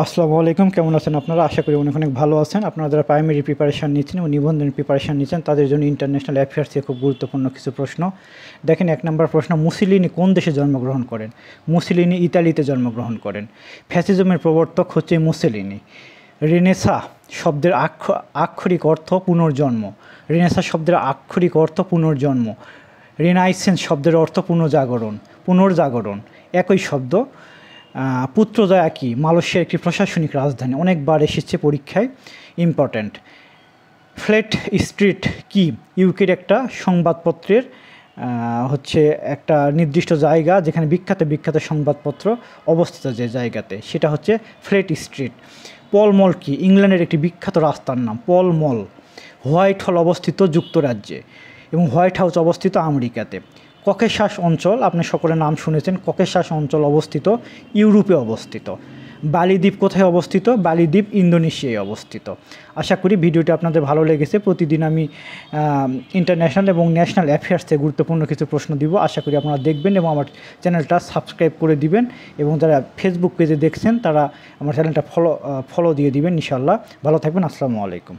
আসসালামু আলাইকুম, কেমন আছেন আপনারা? আশা করি অনেক অনেক ভালো আছেন। আপনারা যারা প্রাইমারি প্রিপারেশান নিচ্ছেন এবং নিবন্ধনের প্রিপারেশান নিচ্ছেন তাদের জন্য ইন্টারন্যাশনাল অ্যাফেয়ার্স থেকে খুব গুরুত্বপূর্ণ কিছু প্রশ্ন। দেখেন, 1 নম্বর প্রশ্ন, মুসোলিনি কোন দেশে জন্মগ্রহণ করেন? মুসোলিনি ইতালিতে জন্মগ্রহণ করেন। ফ্যাসিজমের প্রবর্তক হচ্ছে মুসোলিনি। রেনেসাঁ শব্দের আক্ষরিক অর্থ পুনর্জন্ম। রেনেসাঁ শব্দের আক্ষরিক অর্থ পুনর্জন্ম। রেনাইসেন্স শব্দের অর্থ পুনর্জাগরণ একই শব্দ। পুত্রজয়া কি? মালয়েশিয়ার একটি প্রশাসনিক রাজধানী, অনেকবার এসেছে পরীক্ষায়, ইম্পর্ট্যান্ট। ফ্লেট স্ট্রিট কি? ইউকের একটা সংবাদপত্রের হচ্ছে একটা নির্দিষ্ট জায়গা যেখানে বিখ্যাত বিখ্যাত সংবাদপত্র অবস্থিত, যে জায়গাতে, সেটা হচ্ছে ফ্লেট স্ট্রিট। পল মল কি? ইংল্যান্ডের একটি বিখ্যাত রাস্তার নাম পল মল। হোয়াইট হল অবস্থিত যুক্তরাজ্যে এবং হোয়াইট হাউস অবস্থিত আমেরিকাতে। ককেশাস অঞ্চল, আপনি সকলে নাম শুনেছেন, ককেশাস অঞ্চল অবস্থিত ইউরোপে অবস্থিত। বালিদ্বীপ কোথায় অবস্থিত? বালিদ্বীপ ইন্দোনেশিয়ায় অবস্থিত। আশা করি ভিডিওটি আপনাদের ভালো লেগেছে। প্রতিদিন আমি ইন্টারন্যাশনাল এবং ন্যাশনাল অ্যাফেয়ার্স থেকে গুরুত্বপূর্ণ কিছু প্রশ্ন দিব। আশা করি আপনারা দেখবেন এবং আমার চ্যানেলটা সাবস্ক্রাইব করে দিবেন, এবং যারা ফেসবুক পেজে দেখছেন তারা আমার চ্যানেলটা ফলো দিয়ে দিবেন ইনশাআল্লাহ। ভালো থাকবেন। আসসালামু আলাইকুম।